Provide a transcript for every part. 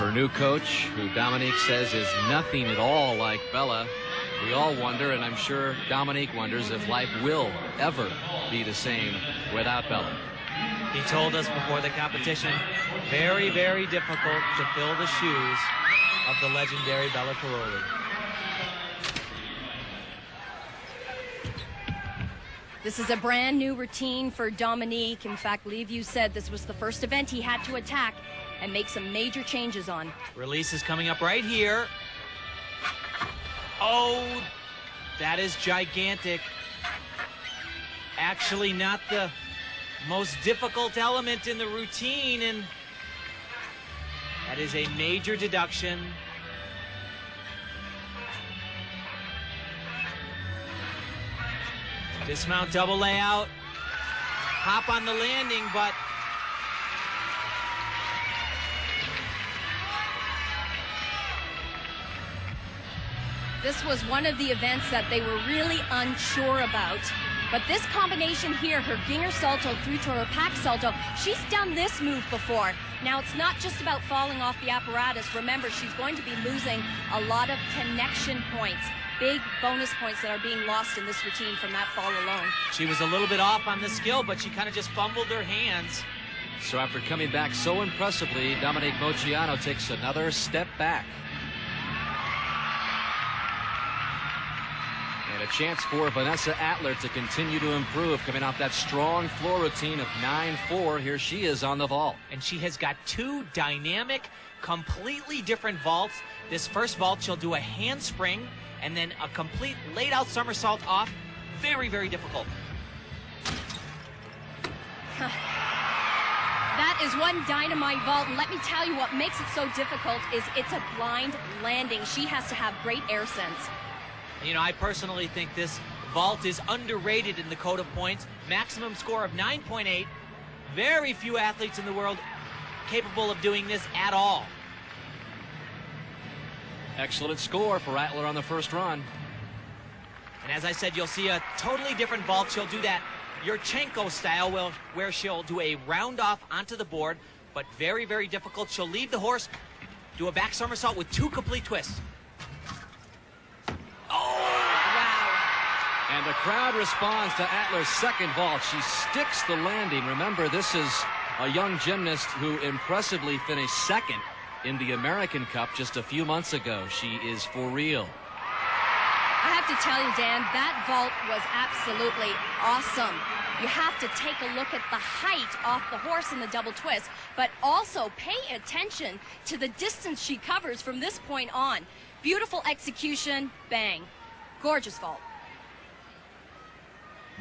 Her new coach, who Dominique says is nothing at all like Bella. We all wonder, and I'm sure Dominique wonders, if life will ever be the same without Bella. He told us before the competition, very, very difficult to fill the shoes of the legendary Bella Karolyi. This is a brand new routine for Dominique. In fact, Liviu said this was the first event he had to attack and make some major changes on. Release is coming up right here. Oh, that is gigantic. Actually, not the most difficult element in the routine, and that is a major deduction. Dismount double layout. Hop on the landing, but this was one of the events that they were really unsure about. But this combination here, her Ginger Salto through to her Pack Salto, she's done this move before. Now, it's not just about falling off the apparatus. Remember, she's going to be losing a lot of connection points. Big bonus points that are being lost in this routine from that fall alone. She was a little bit off on the skill, but she kind of just fumbled her hands. So after coming back so impressively, Dominique Moceanu takes another step back. And a chance for Vanessa Atler to continue to improve, coming off that strong floor routine of 9-4. Here she is on the vault. And she has got two dynamic, completely different vaults. This first vault, she'll do a handspring and then a complete laid-out somersault off. Very, very difficult. That is one dynamite vault, and let me tell you what makes it so difficult is it's a blind landing. She has to have great air sense. You know, I personally think this vault is underrated in the code of points. Maximum score of 9.8. Very few athletes in the world capable of doing this at all. Excellent score for Atler on the first run. And as I said, you'll see a totally different vault. She'll do that Yurchenko style, where she'll do a round off onto the board, but very, very difficult. She'll leave the horse, do a back somersault with two complete twists. And the crowd responds to Atler's second vault. She sticks the landing. Remember, this is a young gymnast who impressively finished second in the American Cup just a few months ago. She is for real. I have to tell you, Dan, that vault was absolutely awesome. You have to take a look at the height off the horse in the double twist, but also pay attention to the distance she covers from this point on. Beautiful execution, bang. Gorgeous vault.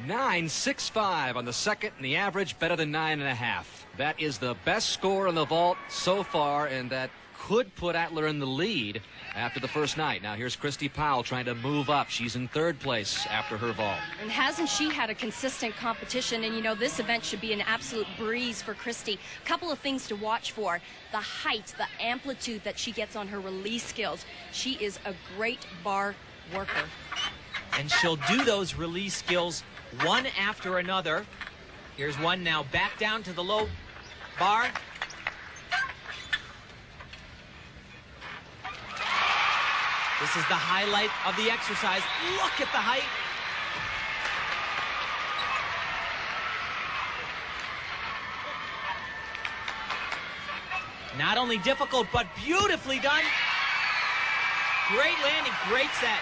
9.65 on the second, and the average better than 9.5. That is the best score in the vault so far, and that could put Atler in the lead after the first night. Now here's Christy Powell trying to move up. She's in third place after her vault. And hasn't she had a consistent competition? And you know, this event should be an absolute breeze for Christy. A couple of things to watch for: the height, the amplitude that she gets on her release skills. She is a great bar worker. And she'll do those release skills one after another. Here's one now, back down to the low bar. This is the highlight of the exercise. Look at the height. Not only difficult, but beautifully done. Great landing, great set.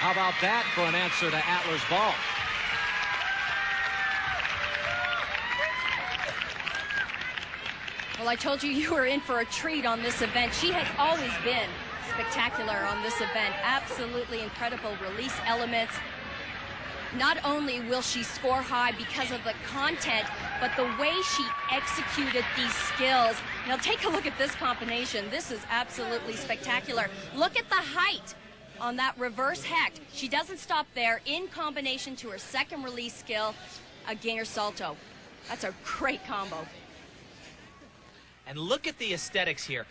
How about that for an answer to Atler's vault? Well, I told you were in for a treat on this event. She has always been spectacular on this event. Absolutely incredible release elements. Not only will she score high because of the content, but the way she executed these skills. Now take a look at this combination. This is absolutely spectacular. Look at the height on that reverse hecht. She doesn't stop there. In combination to her second release skill, a Ginger Salto. That's a great combo. And look at the aesthetics here.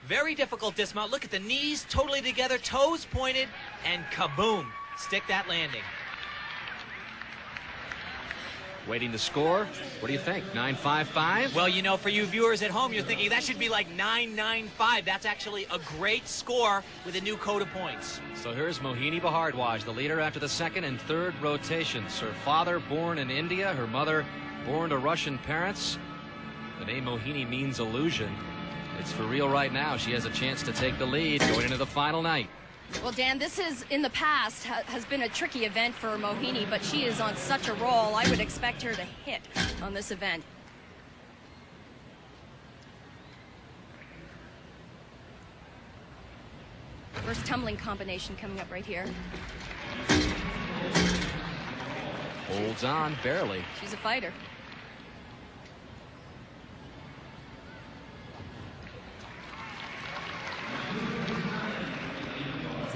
Very difficult dismount. Look at the knees totally together, toes pointed, and kaboom, stick that landing. Waiting to score. What do you think? 9.55? Well, you know, for you viewers at home, you're thinking that should be like 9.95. That's actually a great score with a new code of points. So here's Mohini Bhardwaj, the leader after the second and third rotations. Her father born in India, her mother born to Russian parents. The name Mohini means illusion. It's for real right now. She has a chance to take the lead going into the final night. Well, Dan, this is, in the past, has been a tricky event for Mohini, but she is on such a roll. I would expect her to hit on this event. First tumbling combination coming up right here. Holds on, barely. She's a fighter.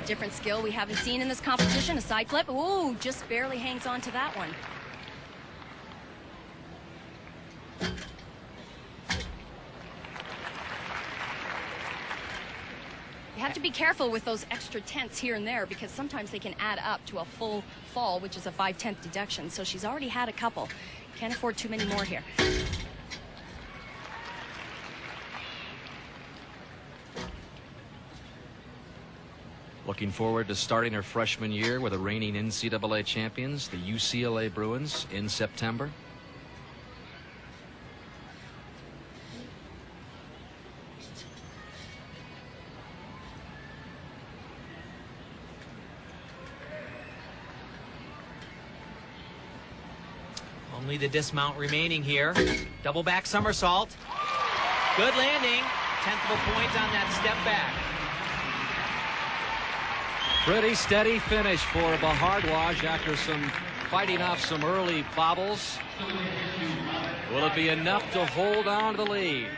Different skill we haven't seen in this competition. A side flip. Ooh, just barely hangs on to that one. You have to be careful with those extra tenths here and there because sometimes they can add up to a full fall, which is a 5/10 deduction. So she's already had a couple. Can't afford too many more here. Looking forward to starting her freshman year with the reigning NCAA champions, the UCLA Bruins, in September. Only the dismount remaining here. Double back somersault. Good landing. 10th of a point on that step back. Pretty steady finish for Bhardwaj after some fighting off some early bobbles. Will it be enough to hold on to the lead?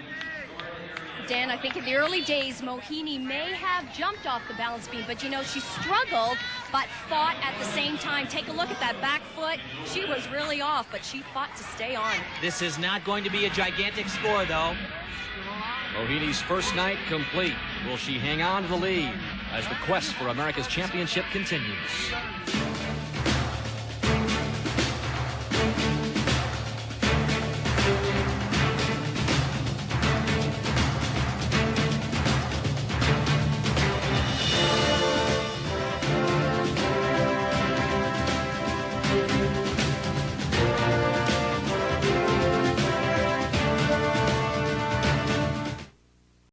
Dan, I think in the early days, Mohini may have jumped off the balance beam, but you know, she struggled, but fought at the same time. Take a look at that back foot. She was really off, but she fought to stay on. This is not going to be a gigantic score, though. Mohini's first night complete. Will she hang on to the lead as the quest for America's championship continues?